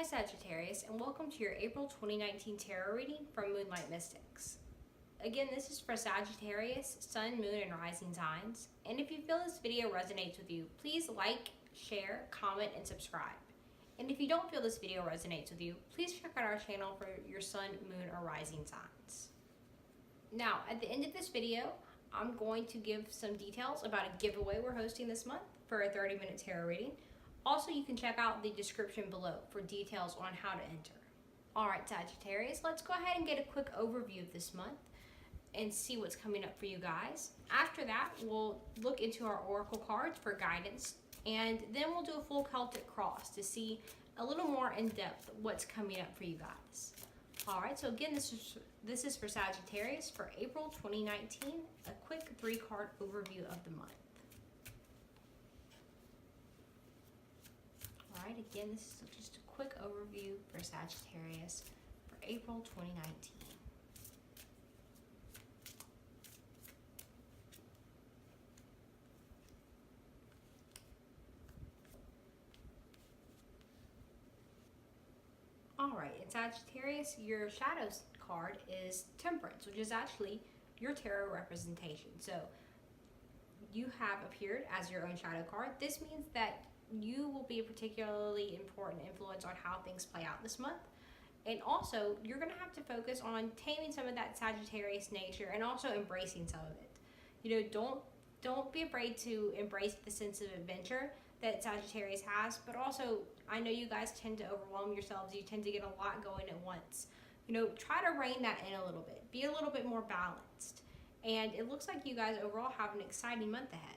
Hi Sagittarius, and welcome to your April 2019 tarot reading from Moonlight Mystics. Again, this is for Sagittarius, Sun, Moon, and Rising signs. And if you feel this video resonates with you, please like, share, comment, and subscribe. And if you don't feel this video resonates with you, please check out our channel for your Sun, Moon, or Rising signs. Now, at the end of this video, I'm going to give some details about a giveaway we're hosting this month for a 30-minute tarot reading. Also, you can check out the description below for details on how to enter. Alright Sagittarius, let's go ahead and get a quick overview of this month and see what's coming up for you guys. After that, we'll look into our oracle cards for guidance, and then we'll do a full Celtic cross to see a little more in depth what's coming up for you guys. Alright, so again, this is for Sagittarius for April 2019, a quick 3-card overview of the month. Alright, again, this is just a quick overview for Sagittarius for April 2019. Alright, in Sagittarius, your shadows card is Temperance, which is actually your tarot representation. So you have appeared as your own shadow card. This means that you will be a particularly important influence on how things play out this month. And also, you're going to have to focus on taming some of that Sagittarius nature and also embracing some of it. You know, don't be afraid to embrace the sense of adventure that Sagittarius has, but also, I know you guys tend to overwhelm yourselves. You tend to get a lot going at once. You know, try to rein that in a little bit. Be a little bit more balanced. And it looks like you guys overall have an exciting month ahead.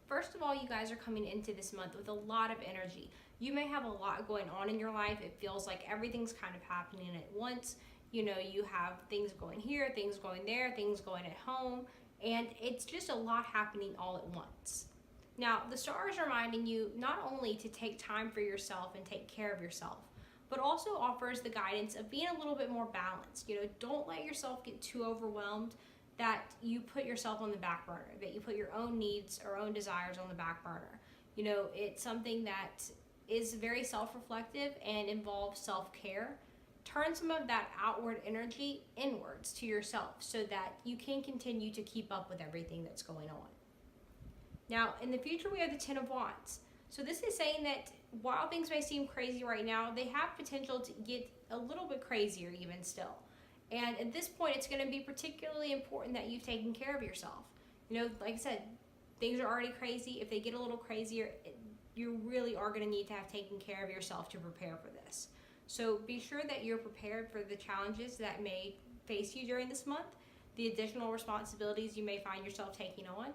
First of all, you guys are coming into this month with a lot of energy. You may have a lot going on in your life. It feels like everything's kind of happening at once. You know, you have things going here, things going there, things going at home, and it's just a lot happening all at once. Now, the stars are reminding you not only to take time for yourself and take care of yourself, but also offers the guidance of being a little bit more balanced. You know, don't let yourself get too overwhelmed that you put yourself on the back burner, that you put your own needs or own desires on the back burner. You know, it's something that is very self-reflective and involves self-care. Turn some of that outward energy inwards to yourself so that you can continue to keep up with everything that's going on. Now, in the future, we have the Ten of Wands. So this is saying that while things may seem crazy right now, they have potential to get a little bit crazier even still. And at this point, it's going to be particularly important that you've taken care of yourself. You know, like I said, things are already crazy. If they get a little crazier, you really are going to need to have taken care of yourself to prepare for this. So be sure that you're prepared for the challenges that may face you during this month, the additional responsibilities you may find yourself taking on,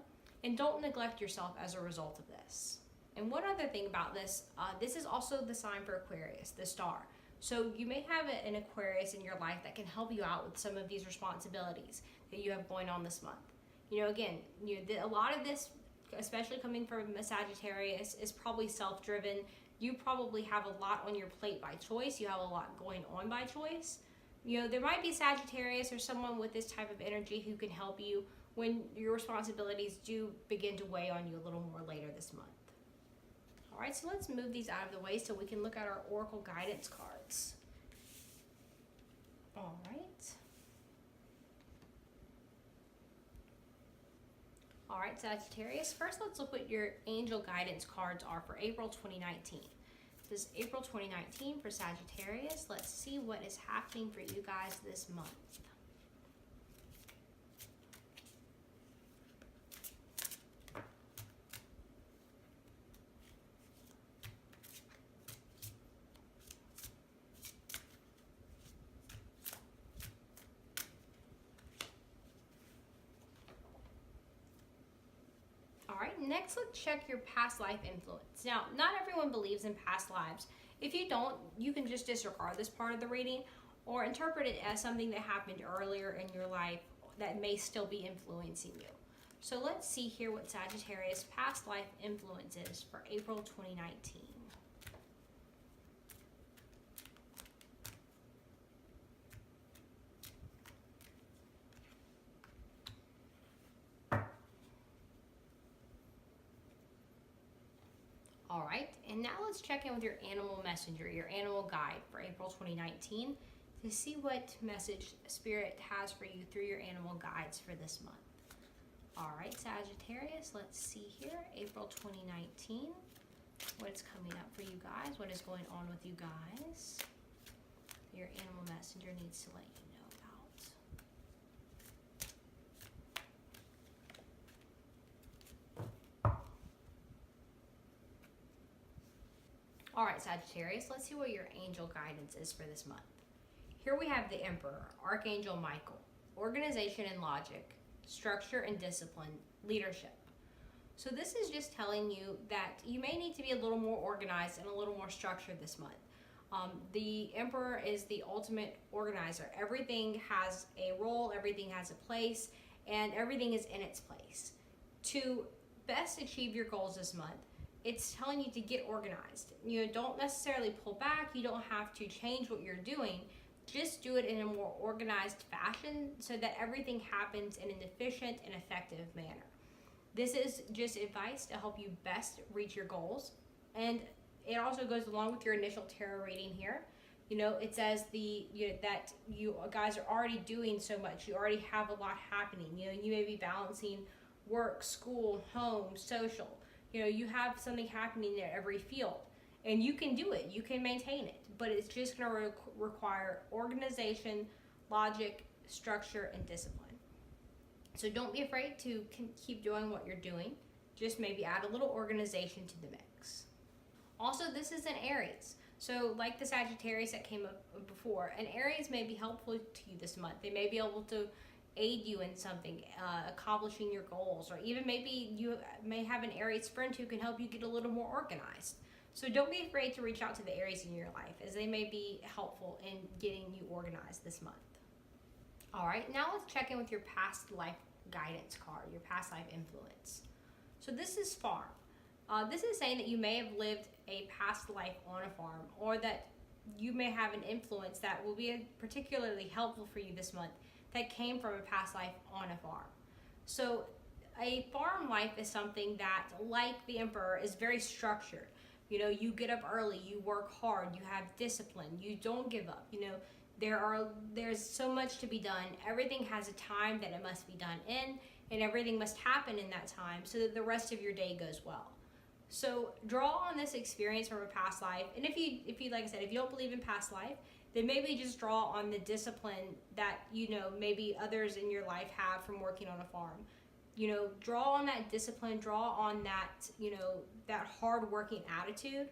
and don't neglect yourself as a result of this. And one other thing about this, this is also the sign for Aquarius, the star. So you may have an Aquarius in your life that can help you out with some of these responsibilities that you have going on this month. You know, again, a lot of this, especially coming from a Sagittarius, is probably self-driven. You probably have a lot on your plate by choice. You have a lot going on by choice. You know, there might be Sagittarius or someone with this type of energy who can help you when your responsibilities do begin to weigh on you a little more later this month. Alright, so let's move these out of the way so we can look at our oracle guidance cards. Alright, Sagittarius, first let's look what your angel guidance cards are for April 2019. This is April 2019 for Sagittarius. Let's see what is happening for you guys this month. Alright, next let's check your past life influence. Now, not everyone believes in past lives. If you don't, you can just disregard this part of the reading or interpret it as something that happened earlier in your life that may still be influencing you. So let's see here what Sagittarius past life influence is for April 2019. All right, and now let's check in with your animal messenger, your animal guide for April 2019 to see what message Spirit has for you through your animal guides for this month. All right, Sagittarius, let's see here, April 2019. What's coming up for you guys? What is going on with you guys? Your animal messenger needs to let you know about. All right, Sagittarius, let's see what your angel guidance is for this month. Here we have the Emperor, Archangel Michael, organization and logic, structure and discipline, leadership. So this is just telling you that you may need to be a little more organized and a little more structured this month. The Emperor is the ultimate organizer. Everything has a role, everything has a place, and everything is in its place. To best achieve your goals this month, it's telling you to get organized. You know, don't necessarily pull back. You don't have to change what you're doing. Just do it in a more organized fashion so that everything happens in an efficient and effective manner. This is just advice to help you best reach your goals. And it also goes along with your initial tarot reading here. You know, it says that you guys are already doing so much. You already have a lot happening. You know, you may be balancing work, school, home, social. You know, you have something happening in every field. And you can do it. You can maintain it. But it's just going to require organization, logic, structure, and discipline. So don't be afraid to keep doing what you're doing. Just maybe add a little organization to the mix. Also, this is an Aries. So like the Sagittarius that came up before, an Aries may be helpful to you this month. They may be able to aid you in something, accomplishing your goals, or even maybe you may have an Aries friend who can help you get a little more organized. So don't be afraid to reach out to the Aries in your life, as they may be helpful in getting you organized this month. All right, now let's check in with your past life guidance card, your past life influence. So this is farm. This is saying that you may have lived a past life on a farm, or that you may have an influence that will be particularly helpful for you this month that came from a past life on a farm. So a farm life is something that, like the Emperor, is very structured. You know, you get up early, you work hard, you have discipline, you don't give up. You know, there's so much to be done. Everything has a time that it must be done in, and everything must happen in that time so that the rest of your day goes well. So draw on this experience from a past life, and if you like I said, if you don't believe in past life, then maybe just draw on the discipline that, you know, maybe others in your life have from working on a farm. You know, draw on that discipline, draw on that, you know, that hard-working attitude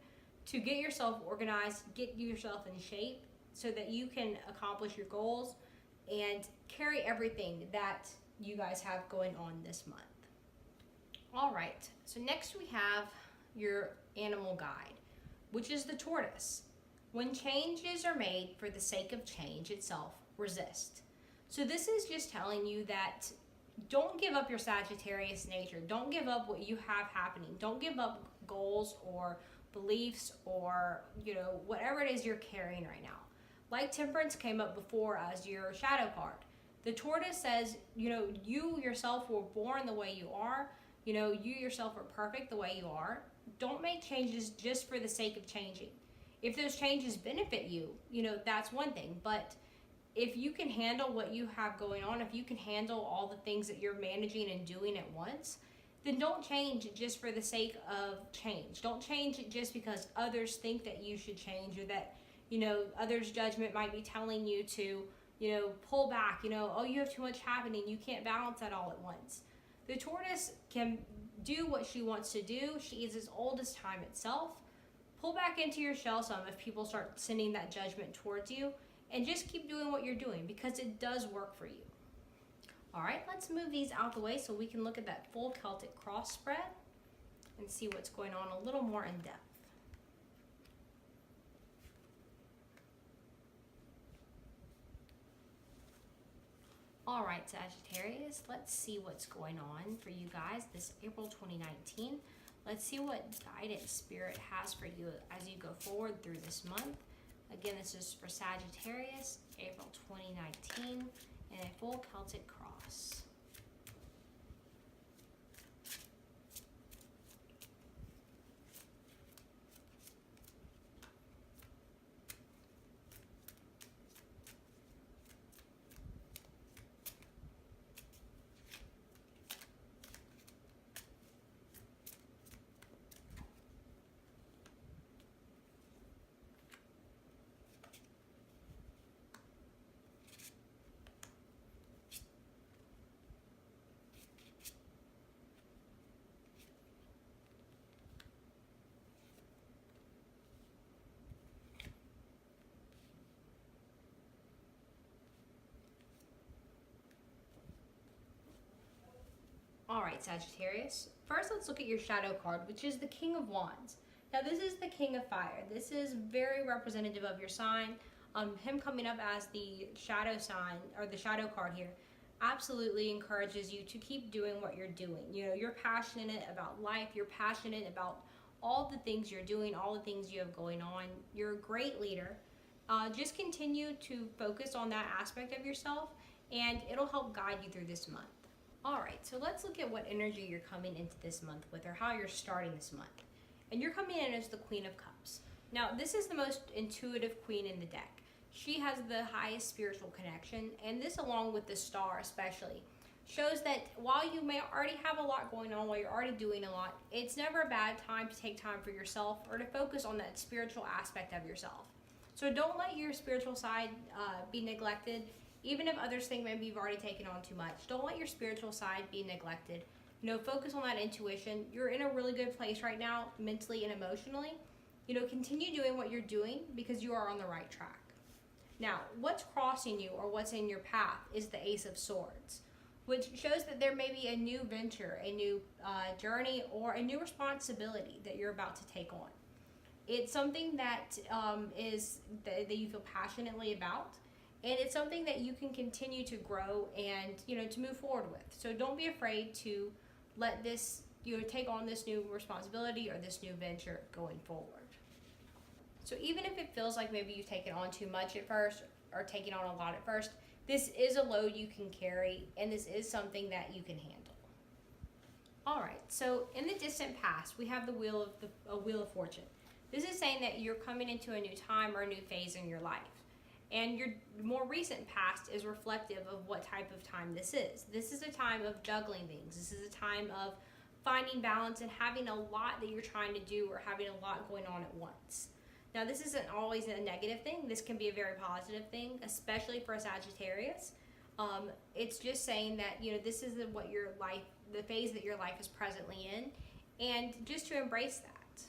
to get yourself organized, get yourself in shape so that you can accomplish your goals and carry everything that you guys have going on this month. All right, so next we have your animal guide, which is the tortoise. When changes are made for the sake of change itself, resist. So this is just telling you that don't give up your Sagittarius nature. Don't give up what you have happening. Don't give up goals or beliefs or, you know, whatever it is you're carrying right now. Like Temperance came up before as your shadow card. The tortoise says, you know, you yourself were born the way you are. You know, you yourself are perfect the way you are. Don't make changes just for the sake of changing. If those changes benefit you, you know, that's one thing. But if you can handle what you have going on, if you can handle all the things that you're managing and doing at once, then don't change just for the sake of change. Don't change it just because others think that you should change, or that, you know, others' judgment might be telling you to, you know, pull back, you know, oh, you have too much happening, you can't balance that all at once. The tortoise can do what she wants to do. She is as old as time itself. Pull back into your shell some if people start sending that judgment towards you, and just keep doing what you're doing because it does work for you. All right, let's move these out the way so we can look at that full Celtic cross spread and see what's going on a little more in depth. All right, Sagittarius, let's see what's going on for you guys this April 2019. Let's see what guidance Spirit has for you as you go forward through this month. Again, this is for Sagittarius, April 2019, and a full Celtic cross. right, Sagittarius. First, let's look at your shadow card, which is the King of Wands. Now, this is the King of Fire. This is very representative of your sign. Him coming up as the shadow sign, or the shadow card here, absolutely encourages you to keep doing what you're doing. You know, you're passionate about life. You're passionate about all the things you're doing, all the things you have going on. You're a great leader. Just continue to focus on that aspect of yourself, and it'll help guide you through this month. All right, so let's look at what energy you're coming into this month with, or how you're starting this month. And you're coming in as the Queen of Cups. Now, this is the most intuitive queen in the deck. She has the highest spiritual connection, and this, along with the Star especially, shows that while you may already have a lot going on, while you're already doing a lot, it's never a bad time to take time for yourself or to focus on that spiritual aspect of yourself. So don't let your spiritual side be neglected. Even if others think maybe you've already taken on too much, don't let your spiritual side be neglected. You know, focus on that intuition. You're in a really good place right now, mentally and emotionally. You know, continue doing what you're doing because you are on the right track. Now, what's crossing you, or what's in your path, is the Ace of Swords, which shows that there may be a new venture, a new journey, or a new responsibility that you're about to take on. It's something that that you feel passionately about, and it's something that you can continue to grow and, you know, to move forward with. So don't be afraid to let this, you know, take on this new responsibility or this new venture going forward. So even if it feels like maybe you've taken on too much at first, or taking on a lot at first, this is a load you can carry, and this is something that you can handle. All right, so in the distant past, we have the Wheel of Fortune. This is saying that you're coming into a new time or a new phase in your life. And your more recent past is reflective of what type of time this is. This is a time of juggling things. This is a time of finding balance and having a lot that you're trying to do, or having a lot going on at once. Now, this isn't always a negative thing. This can be a very positive thing, especially for a Sagittarius. It's just saying that, you know, this is what your life, the phase that your life is presently in, and just to embrace that.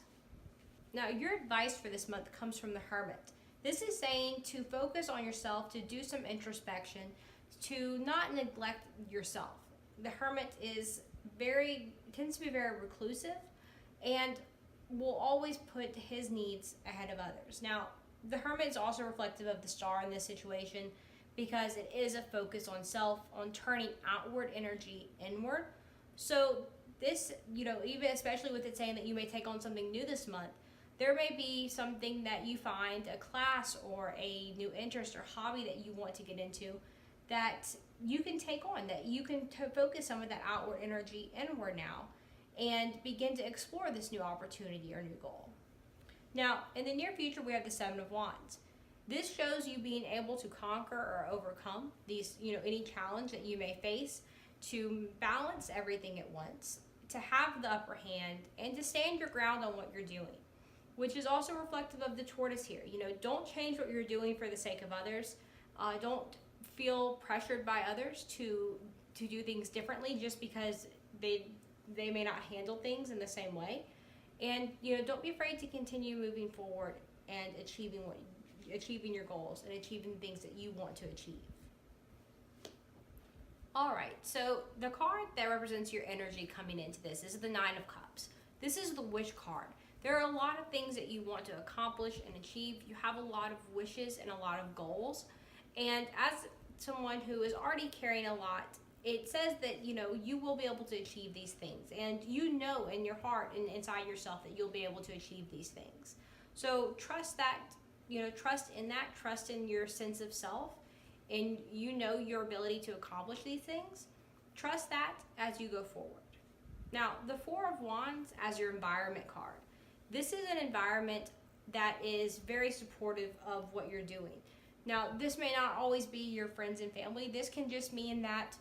Now, your advice for this month comes from the Hermit. This is saying to focus on yourself, to do some introspection, to not neglect yourself. The Hermit tends to be very reclusive, and will always put his needs ahead of others. Now, the Hermit is also reflective of the Star in this situation, because it is a focus on self, on turning outward energy inward. So this, you know, even especially with it saying that you may take on something new this month, there may be something that you find, a class or a new interest or hobby that you want to get into, that you can take on, that you can focus some of that outward energy inward now, and begin to explore this new opportunity or new goal. Now, in the near future, we have the Seven of Wands. This shows you being able to conquer or overcome these, you know, any challenge that you may face, to balance everything at once, to have the upper hand, and to stand your ground on what you're doing, which is also reflective of the Tortoise here. You know, don't change what you're doing for the sake of others. Don't feel pressured by others to do things differently just because they may not handle things in the same way. And, you know, don't be afraid to continue moving forward and achieving your goals and achieving the things that you want to achieve. All right, so the card that represents your energy coming into this is the Nine of Cups. This is the wish card. There are a lot of things that you want to accomplish and achieve. You have a lot of wishes and a lot of goals. And as someone who is already carrying a lot, it says that, you know, you will be able to achieve these things. And you know in your heart and inside yourself that you'll be able to achieve these things. So trust that, you know, trust in that, trust in your sense of self, and you know your ability to accomplish these things. Trust that as you go forward. Now, the Four of Wands as your environment card. This is an environment that is very supportive of what you're doing. Now, this may not always be your friends and family. This can just mean that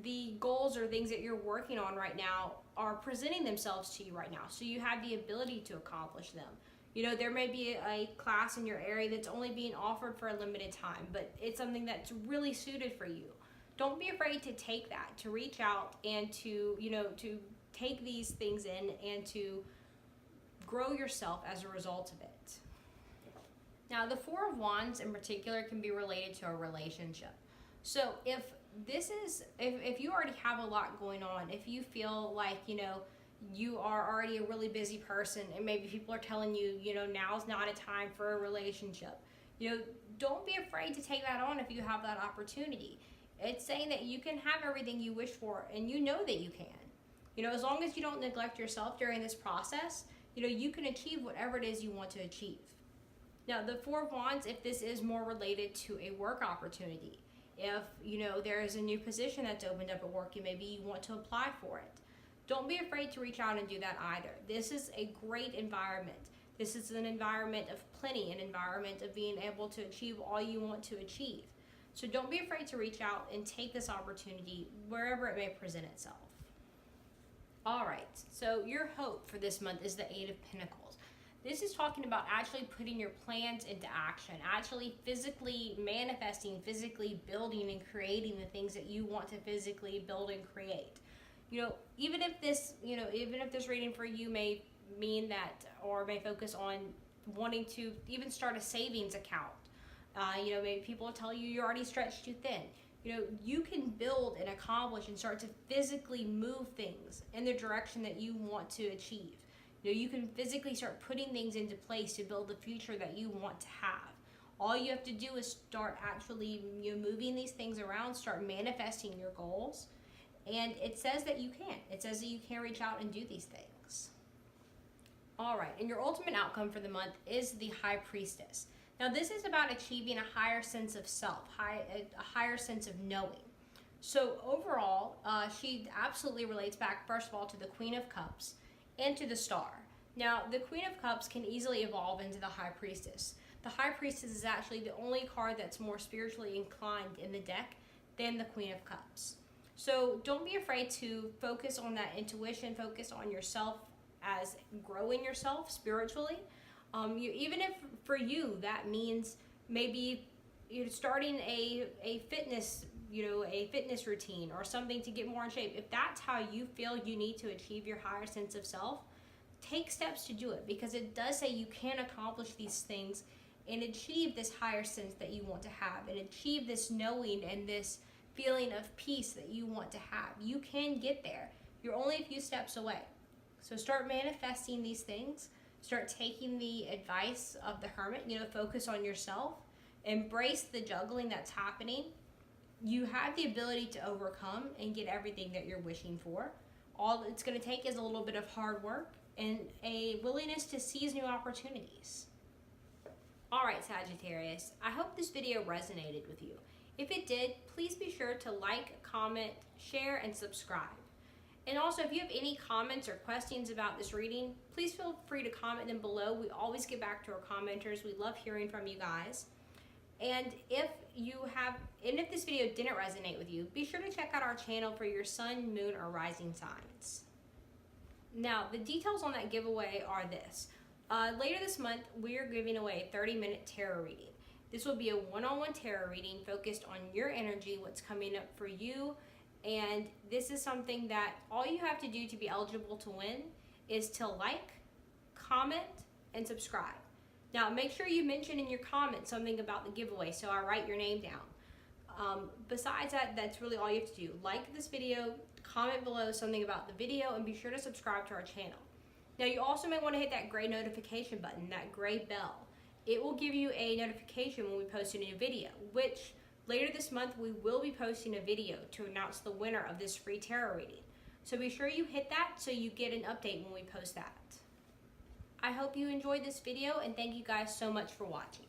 the goals or things that you're working on right now are presenting themselves to you right now, so you have the ability to accomplish them. You know, there may be a class in your area that's only being offered for a limited time, but it's something that's really suited for you. Don't be afraid to take that, to reach out and to, you know, to take these things in and to grow yourself as a result of it. Now, the Four of Wands in particular can be related to a relationship. So if this is, if you already have a lot going on, if you feel like, you are already a really busy person and maybe people are telling you, now's not a time for a relationship, don't be afraid to take that on if you have that opportunity. It's saying that you can have everything you wish for, and you know that you can. As long as you don't neglect yourself during this process, you can achieve whatever it is you want to achieve. Now, the Four of Wands, if this is more related to a work opportunity, if, there is a new position that's opened up at work and maybe you want to apply for it, don't be afraid to reach out and do that either. This is a great environment. This is an environment of plenty, an environment of being able to achieve all you want to achieve. So don't be afraid to reach out and take this opportunity wherever it may present itself. All right, so your hope for this month is the Eight of Pentacles. This is talking about actually putting your plans into action, actually physically manifesting, physically building and creating the things that you want to physically build and create. Even if this reading for you may mean that, or may focus on wanting to even start a savings account. Maybe people will tell you you're already stretched too thin. You can build and accomplish and start to physically move things in the direction that you want to achieve. You can physically start putting things into place to build the future that you want to have. All you have to do is start actually moving these things around, start manifesting your goals. And it says that you can. It says that you can reach out and do these things. All right, and your ultimate outcome for the month is the High Priestess. Now, this is about achieving a higher sense of self, a higher sense of knowing. So overall, she absolutely relates back, first of all, to the Queen of Cups and to the Star. Now, the Queen of Cups can easily evolve into the High Priestess. The High Priestess is actually the only card that's more spiritually inclined in the deck than the Queen of Cups. So don't be afraid to focus on that intuition, focus on yourself as growing yourself spiritually. Even if for you that means maybe you're starting a fitness, a fitness routine or something to get more in shape. If that's how you feel you need to achieve your higher sense of self, take steps to do it, because it does say you can accomplish these things and achieve this higher sense that you want to have and achieve this knowing and this feeling of peace that you want to have. You can get there. You're only a few steps away. So start manifesting these things. Start taking the advice of the Hermit, focus on yourself. Embrace the juggling that's happening. You have the ability to overcome and get everything that you're wishing for. All it's going to take is a little bit of hard work and a willingness to seize new opportunities. All right, Sagittarius, I hope this video resonated with you. If it did, please be sure to like, comment, share, and subscribe. And also, if you have any comments or questions about this reading, please feel free to comment them below. We always get back to our commenters. We love hearing from you guys. And if this video didn't resonate with you, be sure to check out our channel for your sun, moon, or rising signs. Now, the details on that giveaway are this. Later this month, we are giving away a 30-minute tarot reading. This will be a one-on-one tarot reading focused on your energy, what's coming up for you. And this is something that all you have to do to be eligible to win is to like, comment, and subscribe. Now, make sure you mention in your comments something about the giveaway so I write your name down. Besides that, that's really all you have to do. Like this video, comment below something about the video, and be sure to subscribe to our channel. Now, you also may want to hit that gray notification button, that gray bell. It will give you a notification when we post a new video, which later this month we will be posting a video to announce the winner of this free tarot reading. So be sure you hit that so you get an update when we post that. I hope you enjoyed this video, and thank you guys so much for watching.